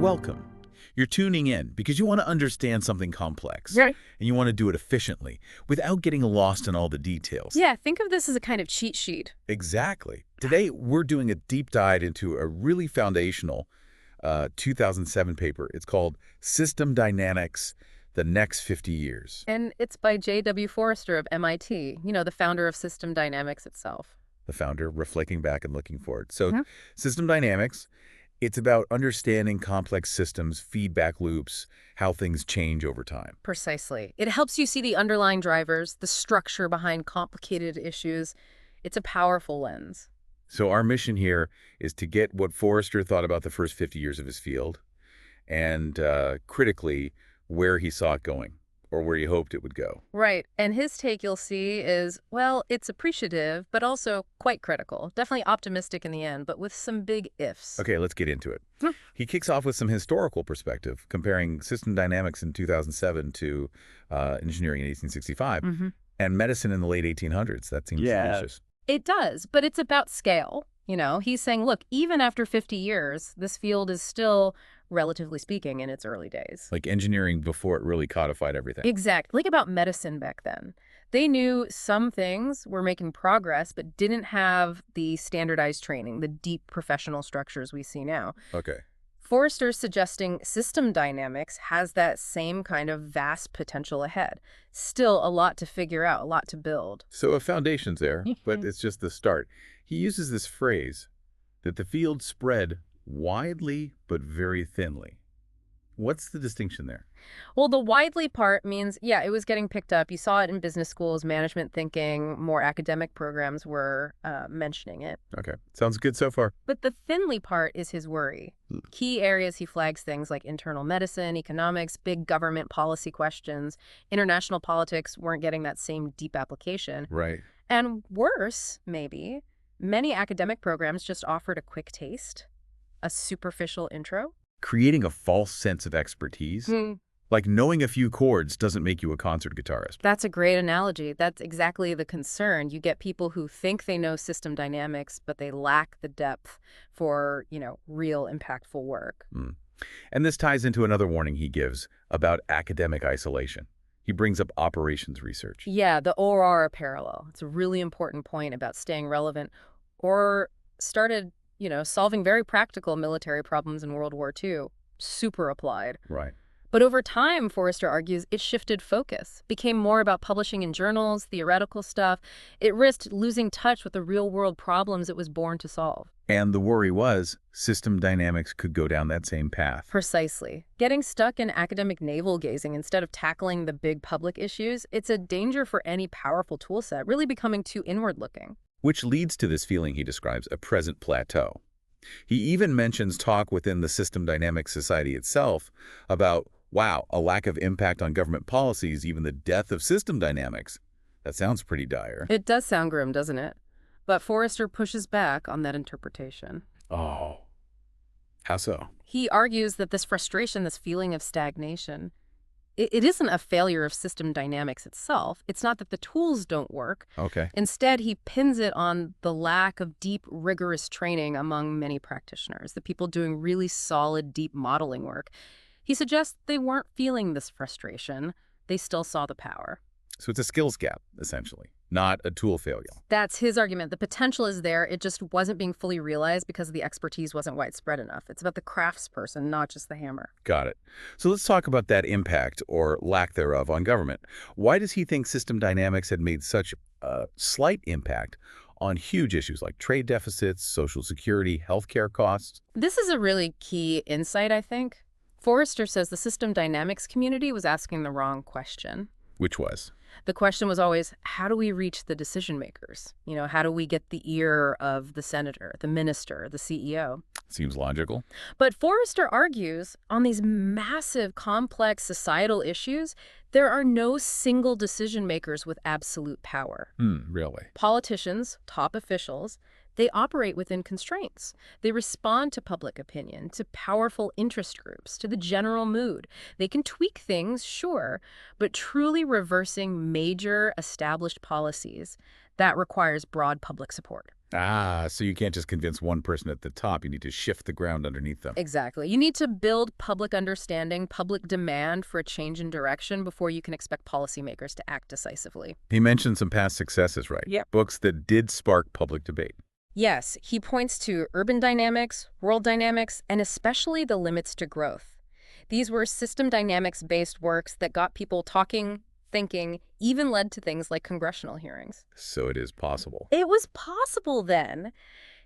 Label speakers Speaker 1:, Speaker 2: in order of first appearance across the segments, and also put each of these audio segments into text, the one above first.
Speaker 1: Welcome. You're tuning in because you want to understand something complex.
Speaker 2: Right.
Speaker 1: And you want to do it efficiently without getting lost in all the details.
Speaker 2: Yeah, think of this as a kind of cheat sheet.
Speaker 1: Exactly. Today, we're doing a deep dive into a really foundational 2007 paper. It's called System Dynamics, the Next 50 Years.
Speaker 2: And it's by J.W. Forrester of MIT, the founder of System Dynamics itself.
Speaker 1: The founder reflecting back and looking forward. So System Dynamics, it's about understanding complex systems, feedback loops, how things change over time.
Speaker 2: Precisely. It helps you see the underlying drivers, the structure behind complicated issues. It's a powerful lens.
Speaker 1: So our mission here is to get what Forrester thought about the first 50 years of his field and critically where he saw it going or where he hoped it would go.
Speaker 2: Right. And his take, you'll see, is, well, it's appreciative, but also quite critical. Definitely optimistic in the end, but with some big ifs.
Speaker 1: Okay, let's get into it. He kicks off with some historical perspective, comparing system dynamics in 2007 to engineering in 1865 and medicine in the late 1800s. That seems delicious.
Speaker 2: It does, but it's about scale. He's saying, look, even after 50 years, this field is still, relatively speaking, in its early days.
Speaker 1: Like engineering before it really codified everything.
Speaker 2: Exactly. Like about medicine back then. They knew some things were making progress, but didn't have the standardized training, the deep professional structures we see now.
Speaker 1: Okay.
Speaker 2: Forrester's suggesting system dynamics has that same kind of vast potential ahead. Still a lot to figure out, a lot to build.
Speaker 1: So a foundation's there, but it's just the start. He uses this phrase that the field spread widely but very thinly. What's the distinction there?
Speaker 2: Well, the widely part means, yeah, it was getting picked up. You saw it in business schools, management thinking, more academic programs were mentioning it.
Speaker 1: Okay. Sounds good so far.
Speaker 2: But the thinly part is his worry. Key areas he flags things like internal medicine, economics, big government policy questions. International politics weren't getting that same deep application.
Speaker 1: Right.
Speaker 2: And worse, maybe, many academic programs just offered a quick taste, a superficial intro.
Speaker 1: Creating a false sense of expertise. Like knowing a few chords doesn't make you a concert guitarist.
Speaker 2: That's a great analogy. That's exactly the concern. You get people who think they know system dynamics, but they lack the depth for, real impactful work.
Speaker 1: And this ties into another warning he gives about academic isolation. He brings up operations research.
Speaker 2: Yeah, the Aurora parallel. It's a really important point about staying relevant. Or started, solving very practical military problems in World War II. Super applied.
Speaker 1: Right.
Speaker 2: But over time, Forrester argues, it shifted focus, became more about publishing in journals, theoretical stuff. It risked losing touch with the real-world problems it was born to solve.
Speaker 1: And the worry was system dynamics could go down that same path.
Speaker 2: Precisely. Getting stuck in academic navel-gazing instead of tackling the big public issues, it's a danger for any powerful toolset, really becoming too inward-looking.
Speaker 1: Which leads to this feeling he describes, a present plateau. He even mentions talk within the System Dynamics Society itself about, wow, a lack of impact on government policies, even the death of system dynamics. That sounds pretty dire.
Speaker 2: It does sound grim, doesn't it? But Forrester pushes back on that interpretation.
Speaker 1: Oh, how so?
Speaker 2: He argues that this frustration, this feeling of stagnation, it isn't a failure of system dynamics itself. It's not that the tools don't work.
Speaker 1: Okay.
Speaker 2: Instead, he pins it on the lack of deep, rigorous training among many practitioners, the people doing really solid, deep modeling work. He suggests they weren't feeling this frustration. They still saw the power.
Speaker 1: So it's a skills gap, essentially, not a tool failure.
Speaker 2: That's his argument. The potential is there. It just wasn't being fully realized because the expertise wasn't widespread enough. It's about the craftsperson, not just the hammer.
Speaker 1: Got it. So let's talk about that impact or lack thereof on government. Why does he think system dynamics had made such a slight impact on huge issues like trade deficits, Social Security, healthcare costs?
Speaker 2: This is a really key insight, I think. Forrester says the system dynamics community was asking the wrong question.
Speaker 1: Which was?
Speaker 2: The question was always, how do we reach the decision makers? How do we get the ear of the senator, the minister, the CEO?
Speaker 1: Seems logical.
Speaker 2: But Forrester argues on these massive, complex societal issues, there are no single decision makers with absolute power.
Speaker 1: Really?
Speaker 2: Politicians, top officials, they operate within constraints. They respond to public opinion, to powerful interest groups, to the general mood. They can tweak things, sure, but truly reversing major established policies, that requires broad public support.
Speaker 1: Ah, so you can't just convince one person at the top. You need to shift the ground underneath them.
Speaker 2: Exactly. You need to build public understanding, public demand for a change in direction before you can expect policymakers to act decisively.
Speaker 1: He mentioned some past successes, right?
Speaker 2: Yep.
Speaker 1: Books that did spark public debate.
Speaker 2: Yes, he points to urban dynamics, world dynamics, and especially the limits to growth. These were system dynamics-based works that got people talking, thinking, even led to things like congressional hearings.
Speaker 1: So it is possible.
Speaker 2: It was possible then.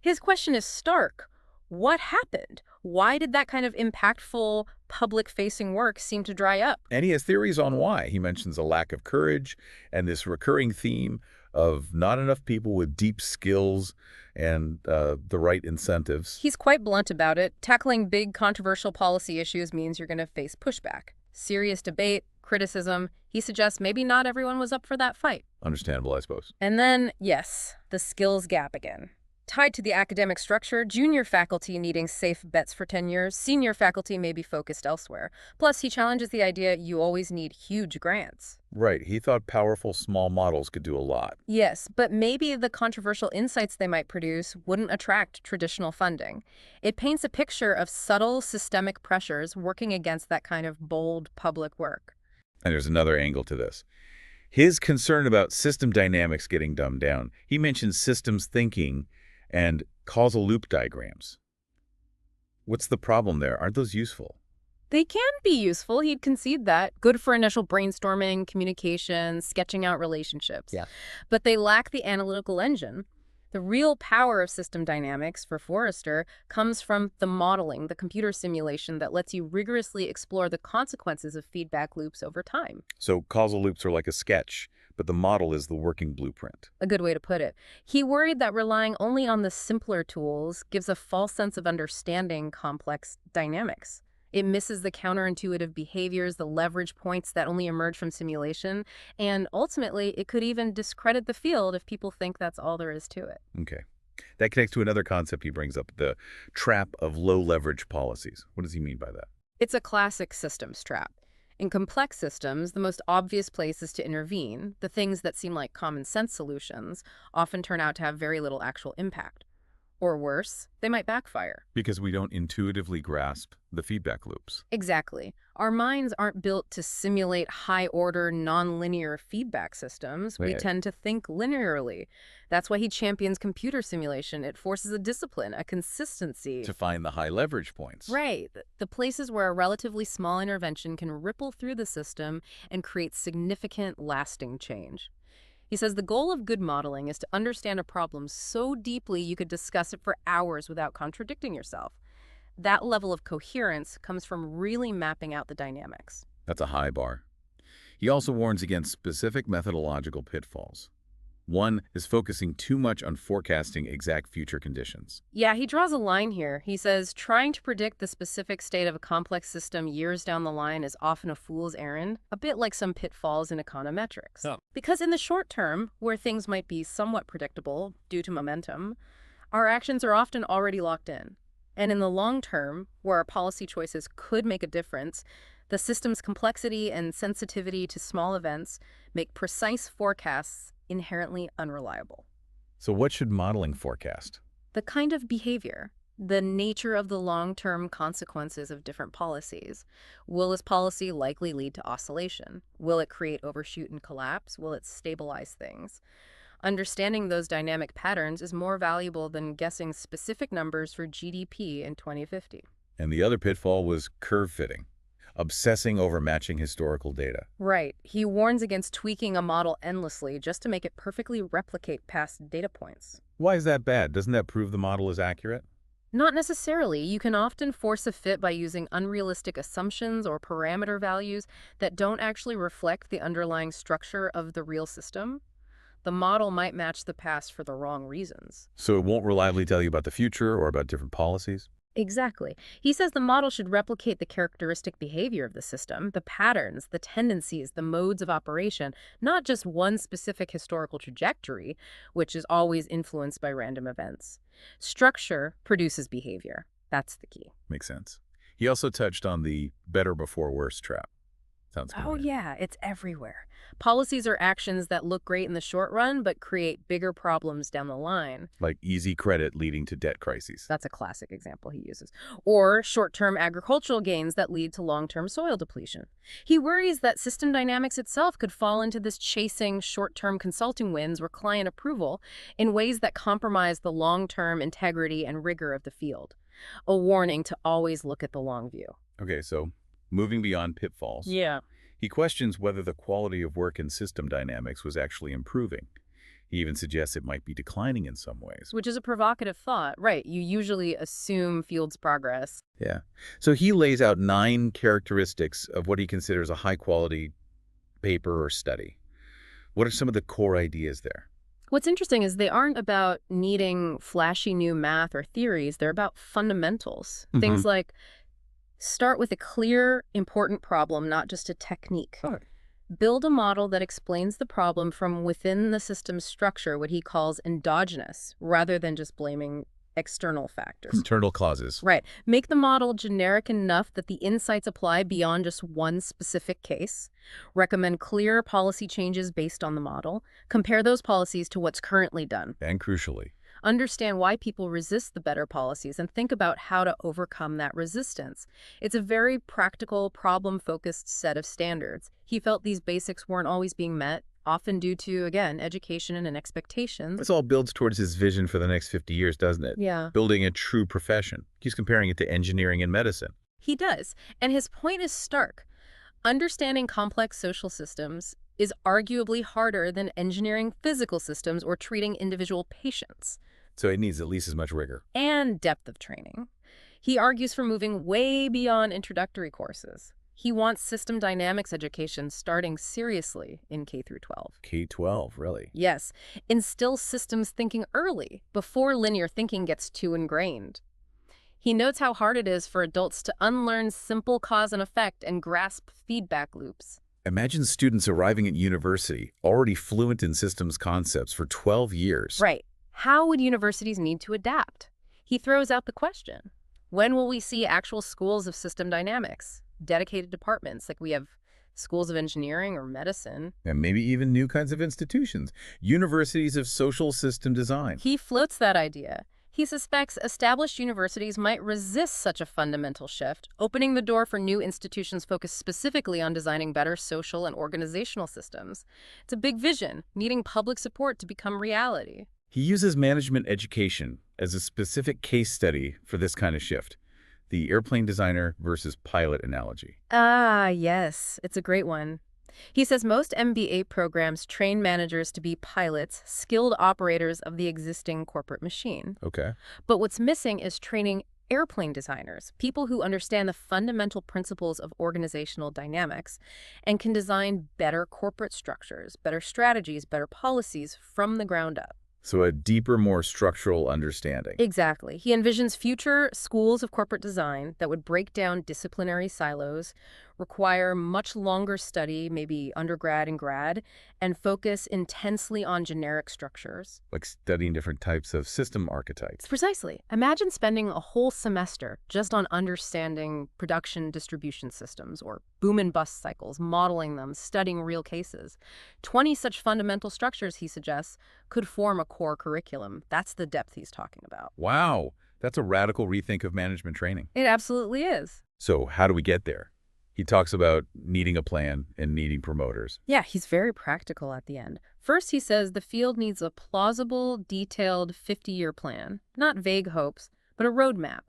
Speaker 2: His question is stark. What happened? Why did that kind of impactful, public-facing work seem to dry up?
Speaker 1: And he has theories on why. He mentions a lack of courage and this recurring theme of not enough people with deep skills and the right incentives.
Speaker 2: He's quite blunt about it. Tackling big, controversial policy issues means you're going to face pushback, serious debate, criticism. He suggests maybe not everyone was up for that fight.
Speaker 1: Understandable, I suppose.
Speaker 2: And then, yes, the skills gap again. Tied to the academic structure, junior faculty needing safe bets for tenure, senior faculty may be focused elsewhere. Plus, he challenges the idea you always need huge grants.
Speaker 1: Right. He thought powerful small models could do a lot.
Speaker 2: Yes, but maybe the controversial insights they might produce wouldn't attract traditional funding. It paints a picture of subtle systemic pressures working against that kind of bold public work.
Speaker 1: And there's another angle to this. His concern about system dynamics getting dumbed down. He mentions systems thinking and causal loop diagrams. What's the problem there? Aren't those useful?
Speaker 2: They can be useful, he'd concede that. Good for initial brainstorming, communication, sketching out relationships.
Speaker 1: Yeah.
Speaker 2: But they lack the analytical engine. The real power of system dynamics for Forrester comes from the modeling, the computer simulation that lets you rigorously explore the consequences of feedback loops over time.
Speaker 1: So causal loops are like a sketch, but the model is the working blueprint.
Speaker 2: A good way to put it. He worried that relying only on the simpler tools gives a false sense of understanding complex dynamics. It misses the counterintuitive behaviors, the leverage points that only emerge from simulation, and ultimately, it could even discredit the field if people think that's all there is to it.
Speaker 1: Okay. That connects to another concept he brings up, the trap of low-leverage policies. What does he mean by that?
Speaker 2: It's a classic systems trap. In complex systems, the most obvious places to intervene, the things that seem like common sense solutions, often turn out to have very little actual impact. Or worse, they might backfire.
Speaker 1: Because we don't intuitively grasp the feedback loops.
Speaker 2: Exactly. Our minds aren't built to simulate high-order, nonlinear feedback systems. We
Speaker 1: Right.
Speaker 2: tend to think linearly. That's why he champions computer simulation. It forces a discipline, a consistency.
Speaker 1: To find the high leverage points.
Speaker 2: Right. The places where a relatively small intervention can ripple through the system and create significant, lasting change. He says the goal of good modeling is to understand a problem so deeply you could discuss it for hours without contradicting yourself. That level of coherence comes from really mapping out the dynamics.
Speaker 1: That's a high bar. He also warns against specific methodological pitfalls. One is focusing too much on forecasting exact future conditions.
Speaker 2: Yeah, he draws a line here. He says trying to predict the specific state of a complex system years down the line is often a fool's errand, a bit like some pitfalls in econometrics.
Speaker 1: Oh.
Speaker 2: Because in the short term, where things might be somewhat predictable due to momentum, our actions are often already locked in. And in the long term, where our policy choices could make a difference, the system's complexity and sensitivity to small events make precise forecasts inherently unreliable.
Speaker 1: So what should modeling forecast?
Speaker 2: The kind of behavior, the nature of the long-term consequences of different policies. Will this policy likely lead to oscillation? Will it create overshoot and collapse? Will it stabilize things? Understanding those dynamic patterns is more valuable than guessing specific numbers for GDP in 2050.
Speaker 1: And the other pitfall was curve fitting, obsessing over matching historical data.
Speaker 2: Right. He warns against tweaking a model endlessly just to make it perfectly replicate past data points.
Speaker 1: Why is that bad? Doesn't that prove the model is accurate?
Speaker 2: Not necessarily. You can often force a fit by using unrealistic assumptions or parameter values that don't actually reflect the underlying structure of the real system. The model might match the past for the wrong reasons.
Speaker 1: So it won't reliably tell you about the future or about different policies?
Speaker 2: Exactly. He says the model should replicate the characteristic behavior of the system, the patterns, the tendencies, the modes of operation, not just one specific historical trajectory, which is always influenced by random events. Structure produces behavior. That's the key.
Speaker 1: Makes sense. He also touched on the better before worse trap. Sounds
Speaker 2: Oh,
Speaker 1: familiar.
Speaker 2: yeah, it's everywhere. Policies are actions that look great in the short run, but create bigger problems down the line.
Speaker 1: Like easy credit leading to debt crises.
Speaker 2: That's a classic example he uses. Or short-term agricultural gains that lead to long-term soil depletion. He worries that system dynamics itself could fall into this chasing short-term consulting wins or client approval in ways that compromise the long-term integrity and rigor of the field. A warning to always look at the long view.
Speaker 1: Okay, so moving beyond pitfalls,
Speaker 2: Yeah.
Speaker 1: he questions whether the quality of work in system dynamics was actually improving. He even suggests it might be declining in some ways.
Speaker 2: Which is a provocative thought. Right. You usually assume field's progress.
Speaker 1: Yeah. So he lays out 9 characteristics of what he considers a high-quality paper or study. What are some of the core ideas there?
Speaker 2: What's interesting is they aren't about needing flashy new math or theories. They're about fundamentals.
Speaker 1: Hmm.
Speaker 2: Things like start with a clear, important problem, not just a technique.
Speaker 1: Oh,
Speaker 2: Build a model that explains the problem from within the system's structure, what he calls endogenous, rather than just blaming external factors.
Speaker 1: internal clauses.
Speaker 2: Right. Make the model generic enough that the insights apply beyond just one specific case. Recommend clear policy changes based on the model. Compare those policies to what's currently done.
Speaker 1: And crucially,
Speaker 2: Understand why people resist the better policies and think about how to overcome that resistance. It's a very practical, problem-focused set of standards. He felt these basics weren't always being met, often due to, again, education and expectations.
Speaker 1: this all builds towards his vision for the next 50 years, doesn't it?
Speaker 2: Yeah.
Speaker 1: Building a true profession. He's comparing it to engineering and medicine.
Speaker 2: He does. And his point is stark. Understanding complex social systems is arguably harder than engineering physical systems or treating individual patients.
Speaker 1: So it needs at least as much rigor.
Speaker 2: And depth of training. He argues for moving way beyond introductory courses. He wants system dynamics education starting seriously in K through 12.
Speaker 1: K-12, really?
Speaker 2: Yes, instill systems thinking early, before linear thinking gets too ingrained. He notes how hard it is for adults to unlearn simple cause and effect and grasp feedback loops.
Speaker 1: Imagine students arriving at university already fluent in systems concepts for 12 years.
Speaker 2: Right. How would universities need to adapt? He throws out the question. When will we see actual schools of system dynamics? Dedicated departments like we have schools of engineering or medicine.
Speaker 1: And maybe even new kinds of institutions. Universities of social system design.
Speaker 2: He floats that idea. He suspects established universities might resist such a fundamental shift, opening the door for new institutions focused specifically on designing better social and organizational systems. It's a big vision, needing public support to become reality.
Speaker 1: He uses management education as a specific case study for this kind of shift. The airplane designer versus pilot analogy.
Speaker 2: Ah, yes. It's a great one. He says most MBA programs train managers to be pilots, skilled operators of the existing corporate machine.
Speaker 1: Okay.
Speaker 2: But what's missing is training airplane designers, people who understand the fundamental principles of organizational dynamics and can design better corporate structures, better strategies, better policies from the ground up.
Speaker 1: So a deeper, more structural understanding.
Speaker 2: Exactly. He envisions future schools of corporate design that would break down disciplinary silos, require much longer study, maybe undergrad and grad, and focus intensely on generic structures.
Speaker 1: Like studying different types of system archetypes.
Speaker 2: Precisely. Imagine spending a whole semester just on understanding production distribution systems or boom and bust cycles, modeling them, studying real cases. 20 such fundamental structures, he suggests, could form a core curriculum. That's the depth he's talking about.
Speaker 1: Wow, that's a radical rethink of management training.
Speaker 2: It absolutely is.
Speaker 1: So how do we get there? He talks about needing a plan and needing promoters.
Speaker 2: Yeah, he's very practical at the end. First, he says the field needs a plausible, detailed 50-year plan, not vague hopes, but a roadmap.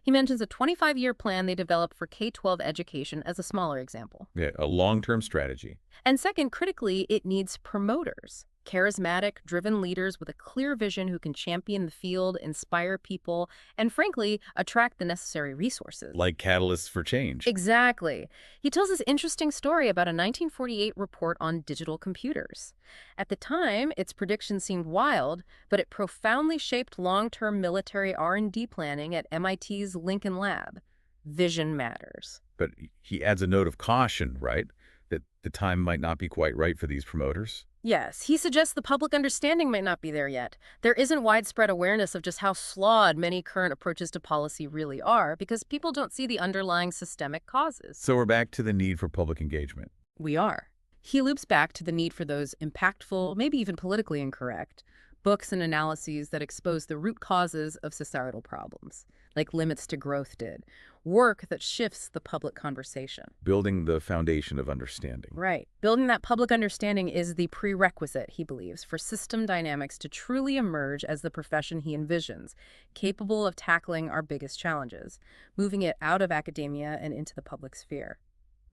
Speaker 2: He mentions a 25-year plan they developed for K-12 education as a smaller example.
Speaker 1: Yeah, a long-term strategy.
Speaker 2: And second, critically, it needs promoters. Charismatic, driven leaders with a clear vision who can champion the field, inspire people, and frankly, attract the necessary resources.
Speaker 1: Like catalysts for change.
Speaker 2: Exactly. He tells this interesting story about a 1948 report on digital computers. At the time, its predictions seemed wild, but it profoundly shaped long-term military R&D planning at MIT's Lincoln Lab. Vision matters.
Speaker 1: But he adds a note of caution, right? That the time might not be quite right for these promoters.
Speaker 2: Yes, he suggests the public understanding might not be there yet. There isn't widespread awareness of just how flawed many current approaches to policy really are because people don't see the underlying systemic causes.
Speaker 1: So we're back to the need for public engagement.
Speaker 2: We are. He loops back to the need for those impactful, maybe even politically incorrect, books and analyses that expose the root causes of societal problems, like Limits to Growth did, work that shifts the public conversation.
Speaker 1: Building the foundation of understanding.
Speaker 2: Right. Building that public understanding is the prerequisite, he believes, for system dynamics to truly emerge as the profession he envisions, capable of tackling our biggest challenges, moving it out of academia and into the public sphere.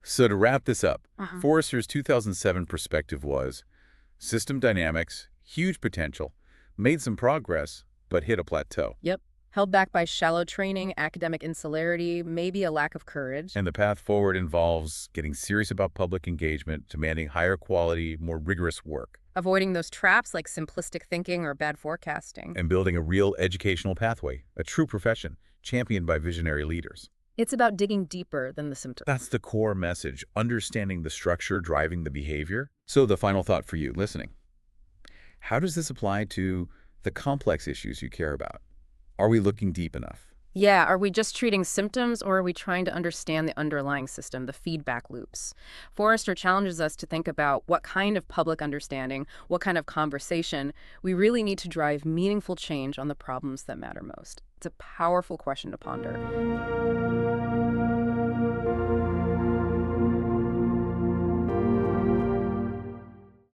Speaker 1: So to wrap this up,
Speaker 2: Uh-huh.
Speaker 1: Forrester's 2007 perspective was system dynamics, huge potential, made some progress, but hit a plateau.
Speaker 2: Yep. Held back by shallow training, academic insularity, maybe a lack of courage.
Speaker 1: And the path forward involves getting serious about public engagement, demanding higher quality, more rigorous work,
Speaker 2: Avoiding those traps like simplistic thinking or bad forecasting.
Speaker 1: and building a real educational pathway, a true profession, championed by visionary leaders.
Speaker 2: It's about digging deeper than the symptoms.
Speaker 1: That's the core message, understanding the structure driving the behavior. So the final thought for you listening. How does this apply to the complex issues you care about? Are we looking deep enough?
Speaker 2: Yeah, are we just treating symptoms or are we trying to understand the underlying system, the feedback loops? Forrester challenges us to think about what kind of public understanding, what kind of conversation we really need to drive meaningful change on the problems that matter most. It's a powerful question to ponder.